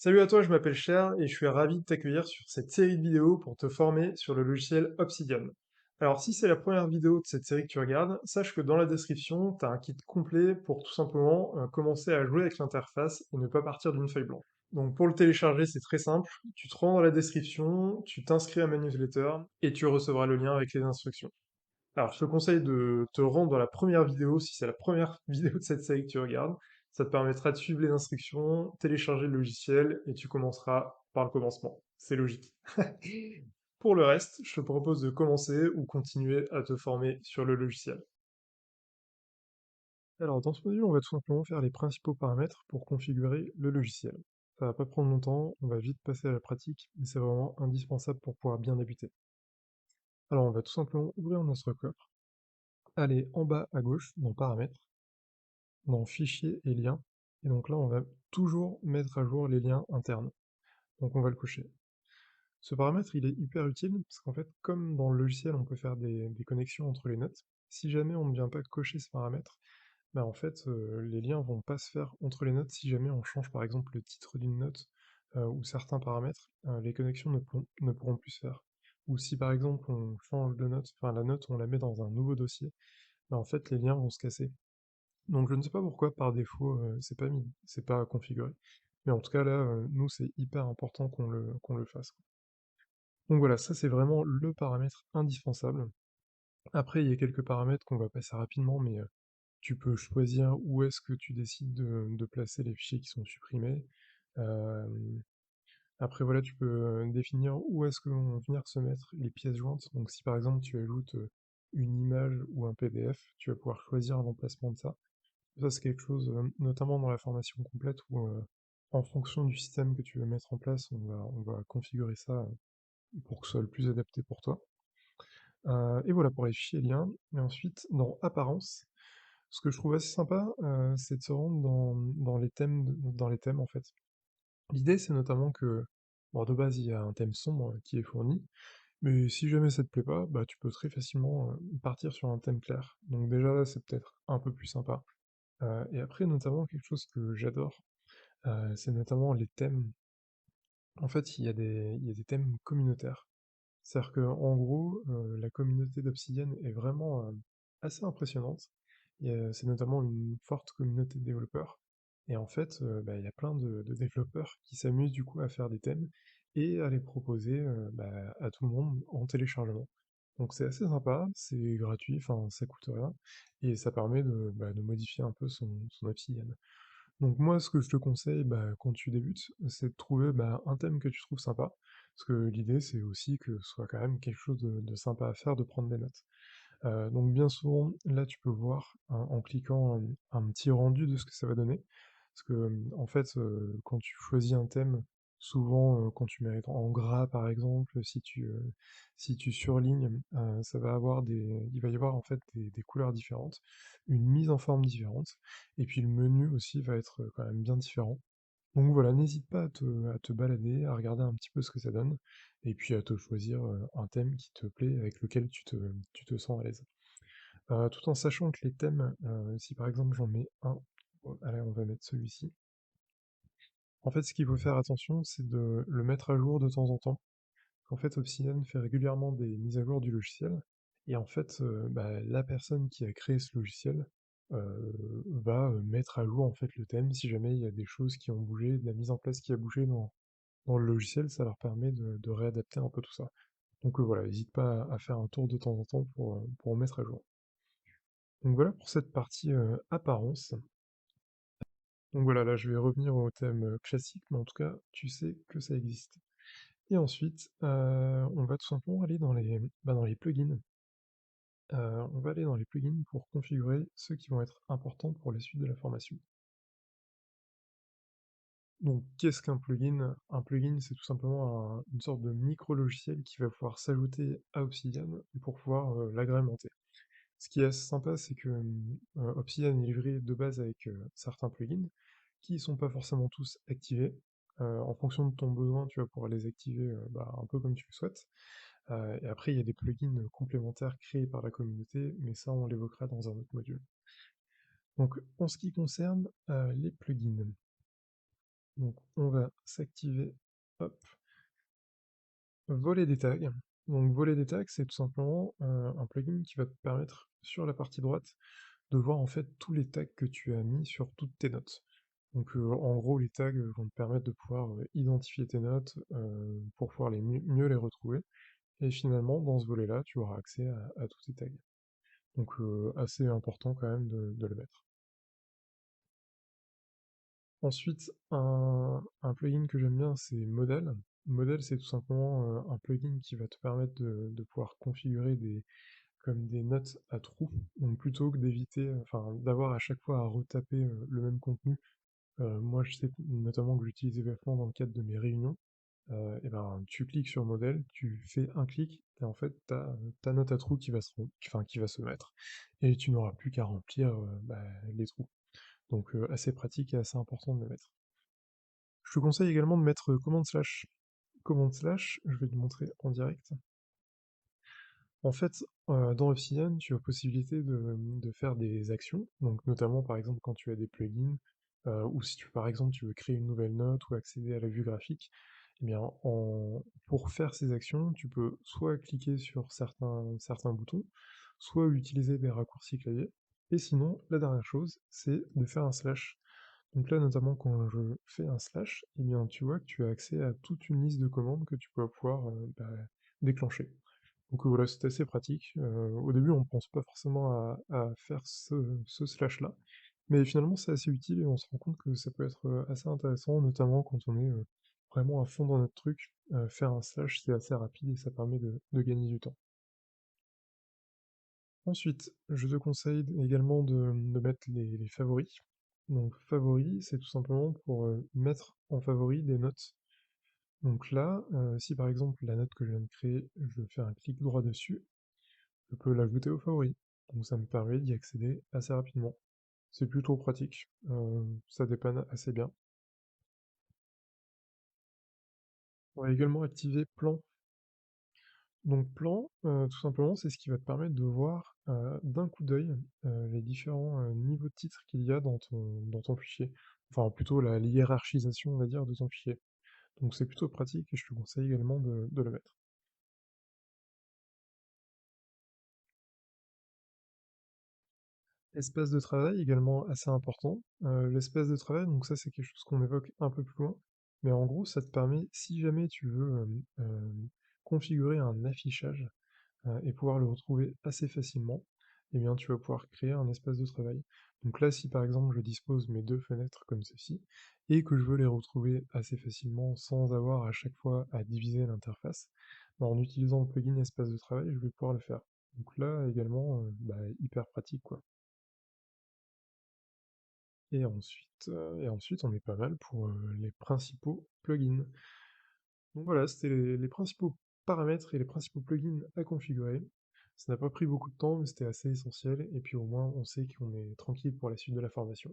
Salut à toi, je m'appelle Cher et je suis ravi de t'accueillir sur cette série de vidéos pour te former sur le logiciel Obsidian. Alors si c'est la première vidéo de cette série que tu regardes, sache que dans la description, tu as un kit complet pour tout simplement commencer à jouer avec l'interface et ne pas partir d'une feuille blanche. Donc pour le télécharger, c'est très simple, tu te rends dans la description, tu t'inscris à ma newsletter et tu recevras le lien avec les instructions. Alors, je te conseille de te rendre dans la première vidéo, si c'est la première vidéo de cette série que tu regardes. Ça te permettra de suivre les instructions, télécharger le logiciel, et tu commenceras par le commencement. C'est logique. Pour le reste, je te propose de commencer ou continuer à te former sur le logiciel. Alors, dans ce module, on va tout simplement faire les principaux paramètres pour configurer le logiciel. Ça va pas prendre longtemps, on va vite passer à la pratique, mais c'est vraiment indispensable pour pouvoir bien débuter. Alors, on va tout simplement ouvrir notre coffre, aller en bas à gauche dans Paramètres, dans Fichiers et liens, et donc là on va toujours mettre à jour les liens internes, donc on va le cocher. Ce paramètre il est hyper utile, parce qu'en fait comme dans le logiciel on peut faire des connexions entre les notes, si jamais on ne vient pas cocher ce paramètre, bah en fait les liens vont pas se faire entre les notes si jamais on change par exemple le titre d'une note, ou certains paramètres, les connexions ne pourront plus se faire. Ou si par exemple on change de note, enfin la note on la met dans un nouveau dossier, bah en fait les liens vont se casser. Donc je ne sais pas pourquoi par défaut c'est pas mis, c'est pas configuré. Mais en tout cas là, nous c'est hyper important qu'on le fasse, quoi. Donc voilà, ça c'est vraiment le paramètre indispensable. Après il y a quelques paramètres qu'on va passer rapidement, mais tu peux choisir où est-ce que tu décides de placer les fichiers qui sont supprimés. Euh, Après voilà, tu peux définir où est-ce que vont venir se mettre les pièces jointes. Donc si par exemple tu ajoutes une image ou un PDF, tu vas pouvoir choisir l'emplacement de ça. Ça, c'est quelque chose, notamment dans la formation complète, où en fonction du système que tu veux mettre en place, on va configurer ça pour que ce soit le plus adapté pour toi. Et voilà pour les fichiers et liens. Et ensuite, dans Apparence, ce que je trouve assez sympa, c'est de se rendre dans les thèmes en fait. L'idée, c'est notamment que, bon, de base, il y a un thème sombre qui est fourni, mais si jamais ça te plaît pas, bah, tu peux très facilement partir sur un thème clair. Donc déjà là, c'est peut-être un peu plus sympa. Et après, notamment, quelque chose que j'adore, c'est notamment les thèmes. En fait, il y a des thèmes communautaires. C'est-à-dire que, en gros, la communauté d'Obsidian est vraiment assez impressionnante. C'est notamment une forte communauté de développeurs. Et en fait, bah, il y a plein de développeurs qui s'amusent du coup à faire des thèmes et à les proposer bah, à tout le monde en téléchargement. Donc c'est assez sympa, c'est gratuit, enfin ça coûte rien, et ça permet de modifier un peu son Obsidian. Donc moi, ce que je te conseille quand tu débutes, c'est de trouver un thème que tu trouves sympa, parce que l'idée c'est aussi que ce soit quand même quelque chose de sympa à faire, de prendre des notes. Donc bien souvent, là tu peux voir en cliquant un petit rendu de ce que ça va donner, parce que en fait, quand tu choisis un thème, souvent quand tu mets en gras par exemple, si tu surlignes, il va y avoir en fait des couleurs différentes, une mise en forme différente, et puis le menu aussi va être quand même bien différent. Donc voilà, n'hésite pas à te balader, à regarder un petit peu ce que ça donne, et puis à te choisir un thème qui te plaît, avec lequel tu te sens à l'aise. Tout en sachant que les thèmes, si par exemple j'en mets un, allez on va mettre celui-ci. En fait ce qu'il faut faire attention c'est de le mettre à jour de temps en temps. En fait Obsidian fait régulièrement des mises à jour du logiciel, et en fait la personne qui a créé ce logiciel va mettre à jour en fait le thème si jamais il y a des choses qui ont bougé, de la mise en place qui a bougé dans le logiciel, ça leur permet de réadapter un peu tout ça. Donc voilà, n'hésite pas à faire un tour de temps en temps pour mettre à jour. Donc voilà pour cette partie apparence. Donc voilà, là je vais revenir au thème classique, mais en tout cas, tu sais que ça existe. Et ensuite, on va tout simplement aller dans les plugins. On va aller dans les plugins pour configurer ceux qui vont être importants pour la suite de la formation. Donc qu'est-ce qu'un plugin? Un plugin, c'est tout simplement une sorte de micro-logiciel qui va pouvoir s'ajouter à Obsidian pour pouvoir l'agrémenter. Ce qui est assez sympa, c'est que Obsidian est livré de base avec certains plugins qui sont pas forcément tous activés. En fonction de ton besoin, tu vas pouvoir les activer un peu comme tu le souhaites. Et après, il y a des plugins complémentaires créés par la communauté, mais ça, on l'évoquera dans un autre module. Donc, en ce qui concerne les plugins, Donc on va s'activer, hop, voler des tags. Donc voler des tags, c'est tout simplement un plugin qui va te permettre sur la partie droite de voir en fait tous les tags que tu as mis sur toutes tes notes. Donc en gros les tags vont te permettre de pouvoir identifier tes notes pour pouvoir mieux les retrouver. Et finalement dans ce volet-là, tu auras accès à tous tes tags. Donc assez important quand même de le mettre. Ensuite, un plugin que j'aime bien, c'est Model. Model, c'est tout simplement un plugin qui va te permettre de pouvoir configurer comme des notes à trous. Donc plutôt que d'éviter, enfin d'avoir à chaque fois à retaper le même contenu, moi je sais notamment que j'utilise vachement dans le cadre de mes réunions, et ben tu cliques sur Model, tu fais un clic, et en fait t'as ta note à trous qui va se mettre, et tu n'auras plus qu'à remplir les trous. Donc assez pratique et assez important de le mettre. Je te conseille également de mettre commande slash. Commande slash, je vais te montrer en direct. En fait, dans Obsidian, tu as possibilité de faire des actions, donc notamment par exemple quand tu as des plugins, ou si par exemple tu veux créer une nouvelle note ou accéder à la vue graphique, eh bien pour faire ces actions, tu peux soit cliquer sur certains boutons, soit utiliser des raccourcis clavier, et sinon, la dernière chose, c'est de faire un slash. Donc là, notamment quand je fais un slash, eh bien tu vois que tu as accès à toute une liste de commandes que tu vas pouvoir déclencher. Donc voilà, c'est assez pratique. Au début, on ne pense pas forcément à faire ce slash-là, mais finalement c'est assez utile et on se rend compte que ça peut être assez intéressant, notamment quand on est vraiment à fond dans notre truc. Faire un slash, c'est assez rapide et ça permet de gagner du temps. Ensuite, je te conseille également de mettre les favoris. Donc favoris, c'est tout simplement pour mettre en favori des notes. Donc là, si par exemple la note que je viens de créer, je fais un clic droit dessus, je peux l'ajouter aux favoris. Donc ça me permet d'y accéder assez rapidement. C'est plutôt pratique, ça dépanne assez bien. On va également activer plan. Donc plan, tout simplement, c'est ce qui va te permettre de voir d'un coup d'œil les différents niveaux de titres qu'il y a dans ton fichier. Enfin, plutôt la hiérarchisation, on va dire, de ton fichier. Donc c'est plutôt pratique et je te conseille également de le mettre. Espace de travail également assez important. L'espace de travail, donc ça c'est quelque chose qu'on évoque un peu plus loin, mais en gros ça te permet, si jamais tu veux configurer un affichage et pouvoir le retrouver assez facilement, eh bien tu vas pouvoir créer un espace de travail. Donc là si par exemple je dispose mes deux fenêtres comme ceci, et que je veux les retrouver assez facilement sans avoir à chaque fois à diviser l'interface, en utilisant le plugin espace de travail, je vais pouvoir le faire. Donc là également, hyper pratique quoi. Et ensuite, on est pas mal pour les principaux plugins. Donc voilà, c'était les principaux paramètres et les principaux plugins à configurer. Ça n'a pas pris beaucoup de temps, mais c'était assez essentiel, et puis au moins on sait qu'on est tranquille pour la suite de la formation.